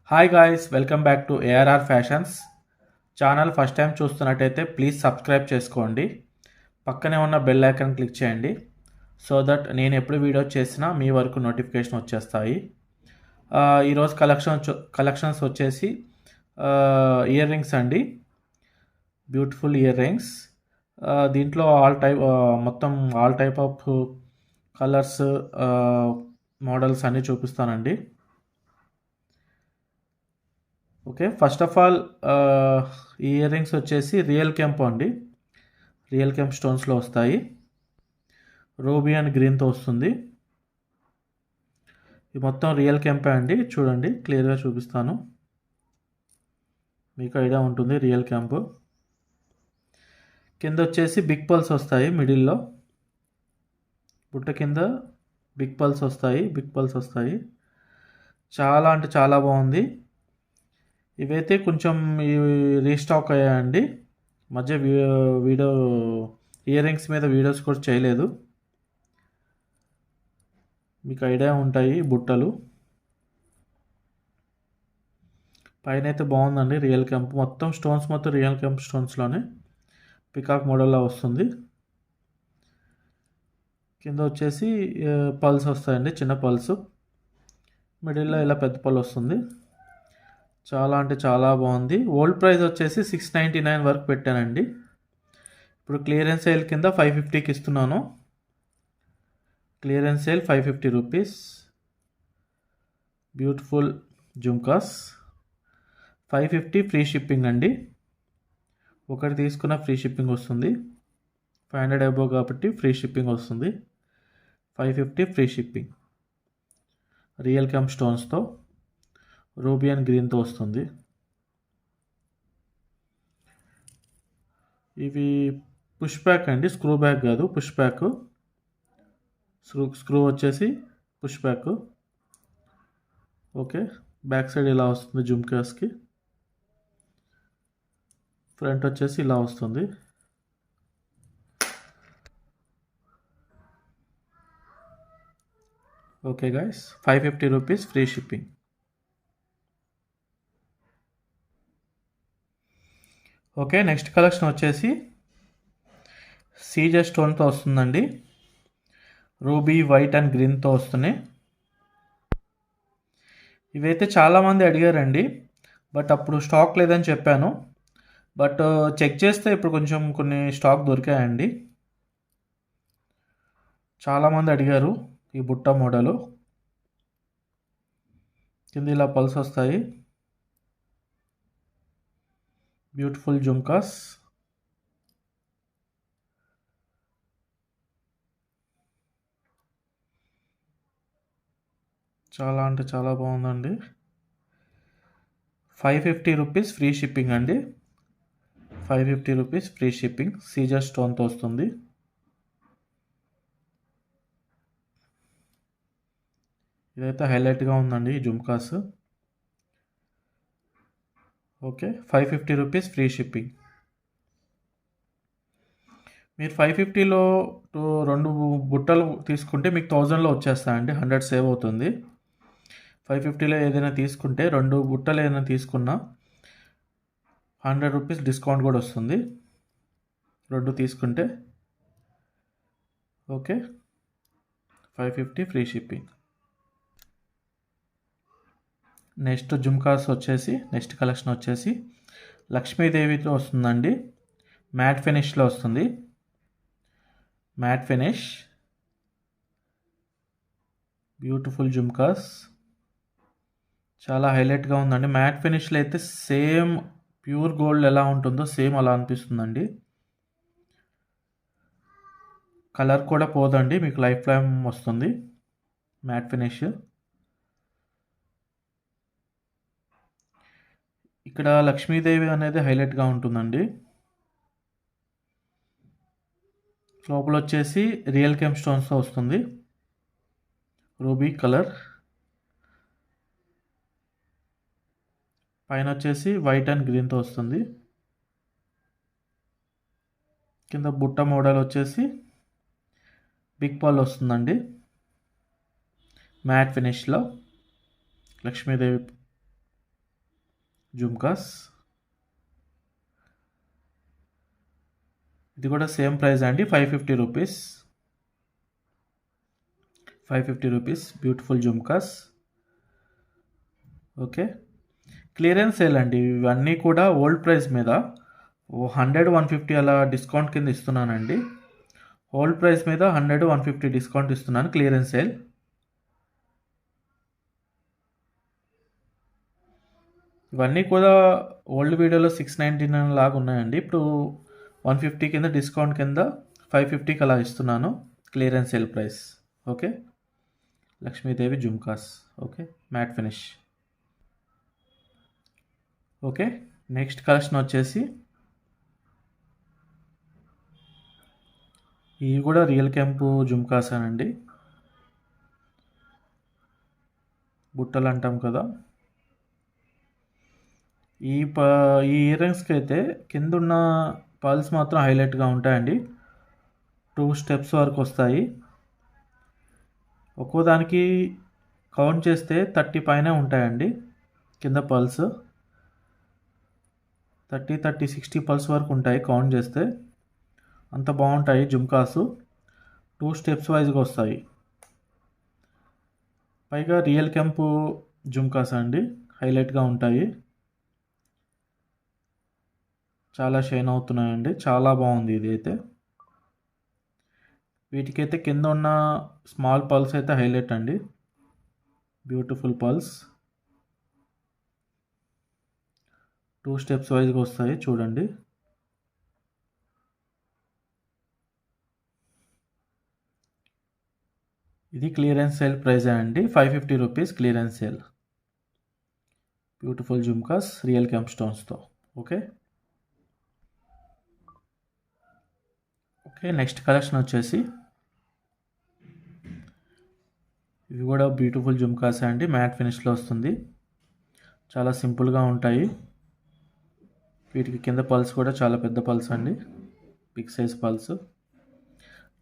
Hi guys, welcome back to ARR fashions channel. First time చూస్తున్నట్టయితే please subscribe చేసుకోండి. పక్కనే ఉన్న బెల్ ఐకాన్ క్లిక్ చేయండి సో దట్ నేను ఎప్పుడు వీడియో చేసినా మీ వరకు నోటిఫికేషన్ వచ్చేస్తాయి. ఈరోజు కలెక్షన్స్ వచ్చేసి ఇయర్ రింగ్స్ అండి. Beautiful ear rings. దీంట్లో మొత్తం all type of colours, models అన్నీ చూపిస్తానండి. ఓకే, ఫస్ట్ ఆఫ్ ఆల్ ఈ ఇయర్ రింగ్స్ వచ్చేసి రియల్ కెంప్ అండి. రియల్ కెంప్ స్టోన్స్లో వస్తాయి. రూబీ అండ్ గ్రీన్తో వస్తుంది. ఇది మొత్తం రియల్ కెంపే అండి. చూడండి, క్లియర్గా చూపిస్తాను, మీకు ఐడియా ఉంటుంది. రియల్ క్యాంప్ కింద వచ్చేసి బిగ్ పల్స్ వస్తాయి. మిడిల్లో బుట్ట కింద బిగ్ పల్స్ వస్తాయి. చాలా అంటే చాలా బాగుంది. ఇవైతే కొంచెం రీస్టాక్ అయ్యాయండి. మధ్య వీడియో ఇయర్ రింగ్స్ మీద వీడియోస్ కూడా చేయలేదు. మీకు ఐడియా ఉంటాయి బుట్టలు. పైన అయితే బాగుందండి. రియల్ కెంప్ మొత్తం స్టోన్స్, మొత్తం రియల్ కెంప్ స్టోన్స్లోనే పికాక్ మోడల్లో వస్తుంది. కింద వచ్చేసి పల్స్ వస్తాయండి, చిన్న పల్స్. మిడిల్లో ఇలా పెద్ద పల్ వస్తుంది. చాలా అంటే చాలా బాగుంది. ఓల్డ్ ప్రైస్ వచ్చేసి 699 వరకు పెట్టానండి. ఇప్పుడు క్లియరెన్స్ సేల్ కింద 550కి ఇస్తున్నాను. Clearance sale 550 rupees. Beautiful jhumkas 550 free shipping అండి. ఒకటి తీసుకున్న ఫ్రీ షిప్పింగ్ వస్తుంది. 500 అబోవ్ కాబట్టి ఫ్రీ షిప్పింగ్ వస్తుంది. 550 ఫ్రీ షిప్పింగ్. రియల్ కెంప్ స్టోన్స్తో రూబీ అండ్ గ్రీన్తో వస్తుంది. ఇవి పుష్ బ్యాక్ అండి, స్క్రూ బ్యాక్ కాదు, పుష్ బ్యాక్. స్క్రూ వచ్చేసి push back. Okay, back side ఇలా వస్తుంది జుమ్కాస్కి. ఫ్రంట్ వచ్చేసి ఇలా వస్తుంది. Okay guys, 550 rupees free shipping. Okay, next collection వచ్చేసి సీజర్ స్టోన్తో వస్తుందండి. రూబీ, వైట్ అండ్ గ్రీన్తో వస్తున్నాయి. ఇవైతే చాలామంది అడిగారండి, బట్ అప్పుడు స్టాక్ లేదని చెప్పాను. బట్ చెక్ చేస్తే ఇప్పుడు కొంచెం కొన్ని స్టాక్ దొరికాయండి. చాలామంది అడిగారు ఈ బుట్ట మోడలు. కింద ఇలా పల్స్ వస్తాయి. బ్యూటిఫుల్ జుమ్కాస్. చాలా అంటే చాలా బాగుందండి. 550 రూపీస్ ఫ్రీ షిప్పింగ్ అండి. 550 రూపీస్ ఫ్రీ షిప్పింగ్. సీజర్ స్టోన్తో వస్తుంది. ఇదైతే హైలైట్గా ఉందండి ఈ jhumkas. Okay, 550 rupees free shipping. మీరు 550లో రెండు బుట్టలు తీసుకుంటే మీకు 1000లో వచ్చేస్తాయండి. 100 సేవ్ అవుతుంది. 550లో ఏదైనా తీసుకుంటే, రెండు బుట్టలు ఏదైనా తీసుకున్నా 100 రూపీస్ డిస్కౌంట్ కూడా వస్తుంది రెండు తీసుకుంటే. Okay, 550 free shipping. Next next collection వచ్చేసి లక్ష్మీదేవితో వస్తుందండి. మ్యాట్ ఫినిష్లో వస్తుంది. Matte finish, beautiful jhumkas. చాలా హైలైట్గా ఉందండి. మ్యాట్ ఫినిష్లో అయితే సేమ్ ప్యూర్ గోల్డ్ ఎలా ఉంటుందో సేమ్ అలా అనిపిస్తుందండి. కలర్ కూడా పోదండి, మీకు లైఫ్ టైం వస్తుంది మ్యాట్ ఫినిష్. ఇక్కడ లక్ష్మీదేవి అనేది హైలైట్గా ఉంటుందండి. లోపల వచ్చేసి రియల్ కెమ్ స్టోన్స్తో వస్తుంది. Ruby colour. పైన వచ్చేసి వైట్ అండ్ గ్రీన్తో వస్తుంది. కింద బుట్ట మోడల్ వచ్చేసి బిగ్ పాల్ వస్తుందండి. మ్యాట్ ఫినిష్లో లక్ష్మీదేవి జుమ్కాస్. ఇది కూడా సేమ్ ప్రైస్ అండి, 550 rupees. 550 rupees beautiful jhumkas. Okay, clearance sale అండి ఇవన్నీ కూడా. ఓల్డ్ ప్రైస్ మీద 100, 150 అలా డిస్కౌంట్ కింద ఇస్తున్నానండి. ఓల్డ్ ప్రైస్ మీద 100, 150 డిస్కౌంట్ ఇస్తున్నాను, క్లియరెన్స్ సేల్. ఇవన్నీ కూడా ఓల్డ్ వీడియోలో 699 లాగా ఉన్నాయండి. ఇప్పుడు 150 కింద డిస్కౌంట్ కింద 550కి అలా ఇస్తున్నాను, clearance sale price. Okay, Lakshmidevi jhumkas. Okay, matte finish. Okay, next collection వచ్చేసి ఇవి కూడా రియల్ కెంపు జుమ్కాసేనండి. బుట్టలు అంటాం కదా. ఈ ఇయర్ రింగ్స్కి అయితే కింద ఉన్న పర్ల్స్ మాత్రం హైలైట్గా ఉంటాయండి. 2 స్టెప్స్ వరకు వస్తాయి. ఒక్కో దానికి కౌంట్ చేస్తే 30 పైనే ఉంటాయండి కింద పర్ల్స్. 30, 60 పల్స్ వరకు ఉంటాయి కౌంట్ చేస్తే. అంత బాగుంటాయి జుమ్కాసు. 2 స్టెప్స్ వైజ్గా వస్తాయి. పైగా రియల్ కెంపు జుమ్కాస్ అండి, హైలైట్గా ఉంటాయి. చాలా షైన్ అవుతున్నాయండి, చాలా బాగుంది ఇది అయితే. వీటికైతే కింద ఉన్న స్మాల్ పల్స్ అయితే హైలైట్ అండి, బ్యూటిఫుల్ పల్స్. 2 స్టెప్స్ వైజ్గా వస్తాయి చూడండి. ఇది క్లియరెన్స్ సేల్ ప్రైస్ అండి, 550 rupees clearance sale. Beautiful jhumkas real kemp స్టోన్స్తో. ఓకే, ఓకే, నెక్స్ట్ కలెక్షన్ వచ్చేసి ఇవి కూడా బ్యూటిఫుల్ జుమ్కాస్ అండి, మ్యాట్ ఫినిష్లో వస్తుంది. చాలా సింపుల్గా ఉంటాయి. వీటికి కింద పల్స్ కూడా చాలా పెద్ద పల్స్ అండి, బిగ్ సైజ్ పల్స్.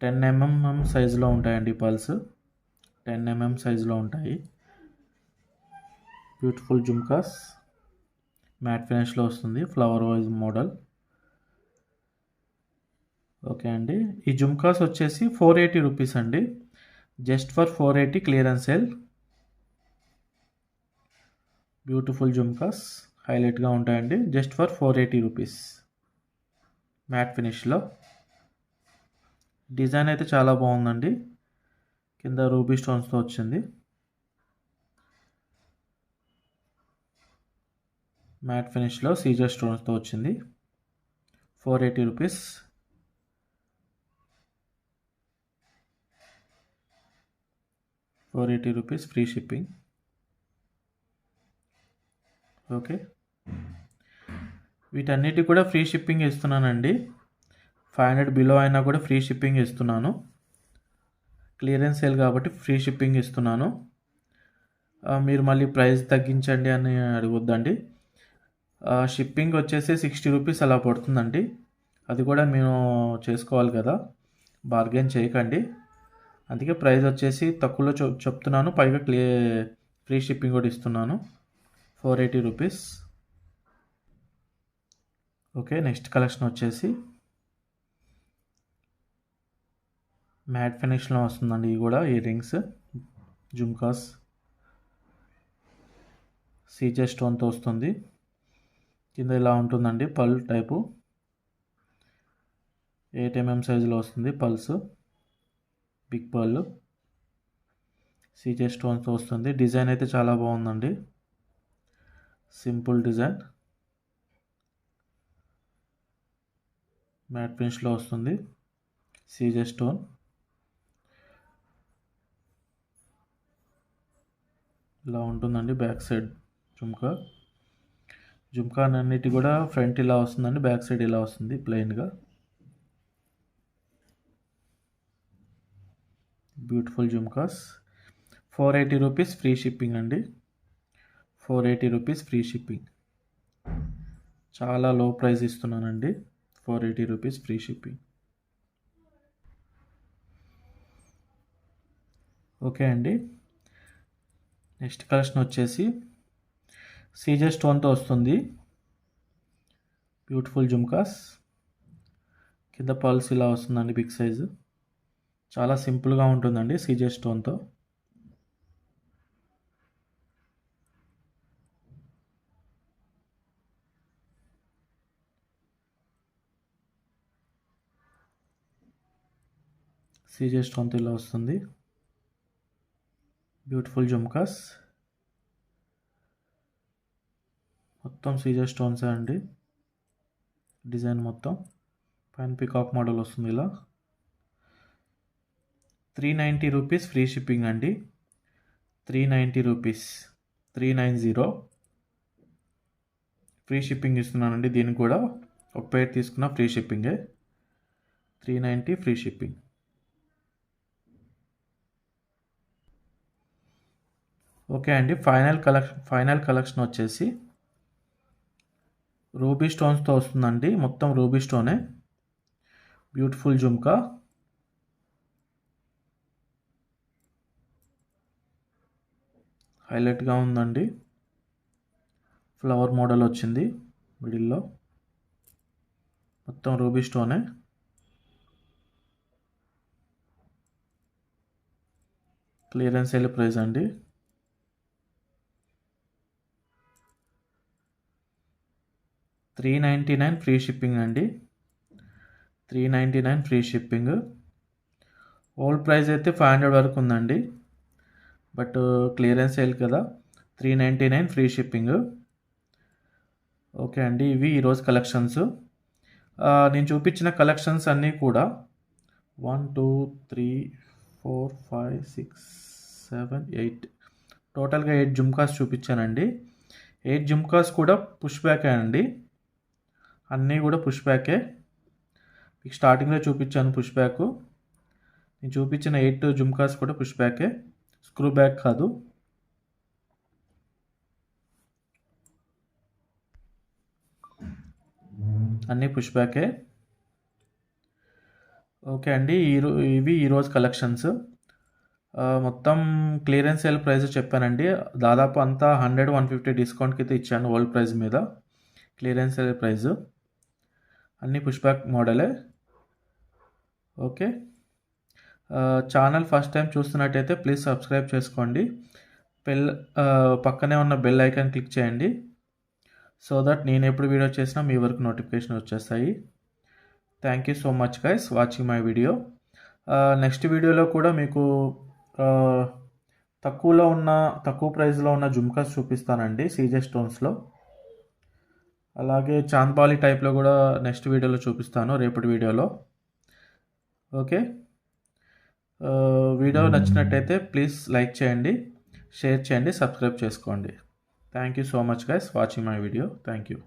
10 mm సైజులో ఉంటాయండి పల్స్, 10 mm సైజులో ఉంటాయి. బ్యూటిఫుల్ జుమ్కాస్ మ్యాట్ ఫినిష్లో వస్తుంది, ఫ్లవర్ వైజ్ మోడల్. ఓకే అండి, ఈ జుమ్కాస్ వచ్చేసి 480 రూపీస్ అండి, just for 480 clearance sale. Beautiful jhumkas హైలైట్గా ఉంటాయండి, జస్ట్ ఫర్ 480 రూపీస్ మ్యాట్ ఫినిష్లో. డిజైన్ అయితే చాలా బాగుందండి, కింద రూబీ స్టోన్స్తో వచ్చింది. మ్యాట్ ఫినిష్లో సీజర్ స్టోన్స్తో వచ్చింది. 480 rupees. 480 rupees free shipping. Okay, వీటన్నిటి కూడా ఫ్రీ షిప్పింగ్ ఇస్తున్నానండి. 500 బిలో అయినా కూడా ఫ్రీ షిప్పింగ్ ఇస్తున్నాను, క్లియరెన్స్ సేల్ కాబట్టి ఫ్రీ షిప్పింగ్ ఇస్తున్నాను. మీరు మళ్ళీ ప్రైస్ తగ్గించండి అని అడగొద్దండి. షిప్పింగ్ వచ్చేసి 60 రూపీస్ అలా పడుతుందండి, అది కూడా మేము చేసుకోవాలి కదా, బార్గెన్ చేయకండి. అందుకే ప్రైస్ వచ్చేసి తక్కువలో చెప్తున్నాను, పైగా ఫ్రీ షిప్పింగ్ కూడా ఇస్తున్నాను, 480 రూపీస్. ఓకే, నెక్స్ట్ కలెక్షన్ వచ్చేసి మ్యాట్ ఫినిష్లో వస్తుందండి. ఇవి కూడా ఇయర్ రింగ్స్ జుమ్కాస్ సీజర్ స్టోన్తో వస్తుంది. కింద ఇలా ఉంటుందండి పల్ టైపు, 8 mm సైజులో వస్తుంది పల్స్, బిగ్ పల్. సీజర్ స్టోన్తో వస్తుంది. డిజైన్ అయితే చాలా బాగుందండి, సింపుల్ డిజైన్. మ్యాట్ ఫినిష్లో వస్తుంది, సీజర్ స్టోన్. ఇలా ఉంటుందండి బ్యాక్ సైడ్ జుమ్కా. జుమ్కా అన్నిటి కూడా ఫ్రంట్ ఇలా వస్తుందండి, బ్యాక్ సైడ్ ఇలా వస్తుంది ప్లెయిన్గా. Beautiful jhumkas. 480 rupees free shipping అండి, 480 రూపీస్ ఫ్రీ షిప్పింగ్. చాలా లో ప్రైస్ ఇస్తున్నానండి, 480 రూపీస్ ఫ్రీ షిప్పింగ్. ఓకే అండి, నెక్స్ట్ కలెక్షన్ వచ్చేసి సీజే స్టోన్తో వస్తుంది. బ్యూటిఫుల్ జుమ్కాస్. కింద పల్స్ ఇలా వస్తుందండి, బిగ్ సైజు. చాలా సింపుల్గా ఉంటుందండి సీజే స్టోన్తో. సీజే స్టోన్తో ఇలా వస్తుంది. బ్యూటిఫుల్ జుమ్కాస్. మొత్తం సీజే స్టోన్సే అండి. డిజైన్ మొత్తం పైన పికాక్ మోడల్ వస్తుంది ఇలా. 390 రూపీస్ ఫ్రీ షిప్పింగ్ అండి. 390 రూపీస్, 390 ఫ్రీ షిప్పింగ్ ఇస్తున్నానండి. దీనికి కూడా ఒక పేర్ తీసుకున్న ఫ్రీ షిప్పింగే. 390 free shipping. ఓకే అండి. ఫైనల్ కలెక్షన్ వచ్చేసి రూబీ స్టోన్స్తో వస్తుందండి. మొత్తం రూబీ స్టోనే. బ్యూటిఫుల్ జుమ్కా. హైలైట్గా ఉందండి. ఫ్లవర్ మోడల్ వచ్చింది మిడిల్లో. మొత్తం రూబీ స్టోనే. క్లియరెన్స్ సేల్ ప్రైస్ అండి. $399 ఫ్రీ షిప్పింగ్ అండి. 399 ఫ్రీ షిప్పింగ్. ఓల్డ్ ప్రైస్ అయితే 500 వరకు ఉందండి. బట్ క్లియరెన్స్ సేల్ కదా, 399 ఫ్రీ షిప్పింగ్. ఓకే అండి. ఇవి ఈరోజు కలెక్షన్స్. నేను చూపించిన కలెక్షన్స్ అన్నీ కూడా 1 2 3 4 5 6 7 8 టోటల్గా 8 జుమ్కాస్ చూపించానండి. 8 జుమ్కాస్ కూడా పుష్ బ్యాకే అండి. అన్నీ కూడా పుష్ బ్యాకే. మీకు స్టార్టింగ్లో చూపించాను పుష్ బ్యాక్. నేను చూపించిన 8 జుమ్కాస్ కూడా పుష్ బ్యాకే, స్క్రూ బ్యాక్ కాదు. అన్నీ పుష్ బ్యాకే. ఓకే అండి. ఇవి ఈరోజు కలెక్షన్స్. మొత్తం క్లియరెన్స్ సేల్ ప్రైస్ చెప్పానండి. దాదాపు అంతా 100-150 డిస్కౌంట్కి అయితే ఇచ్చాను ఓల్డ్ ప్రైస్ మీద. Clearance sale price. అన్నీ పుష్ బ్యాక్ మోడలే. ఓకే. ఛానల్ ఫస్ట్ టైం చూస్తున్నట్టయితే ప్లీజ్ సబ్స్క్రైబ్ చేసుకోండి. పక్కనే ఉన్న బెల్ ఐకాన్ క్లిక్ చేయండి. సో దట్ నేను ఎప్పుడు వీడియో చేసినా మీ వరకు నోటిఫికేషన్ వచ్చేస్తాయి. Thank you so much guys watching my video. Next వీడియోలో కూడా మీకు తక్కువ ప్రైస్లో ఉన్న జుమ్కాస్ చూపిస్తానండి సీజే స్టోన్స్లో. అలాగే చాంద్బాలి టైప్లో కూడా నెక్స్ట్ వీడియోలో చూపిస్తాను, రేపటి వీడియోలో. ఓకే. వీడియో నచ్చినట్టయితే ప్లీజ్ లైక్ చేయండి, షేర్ చేయండి, సబ్స్క్రైబ్ చేసుకోండి. Thank you so much guys watching my video. Thank you.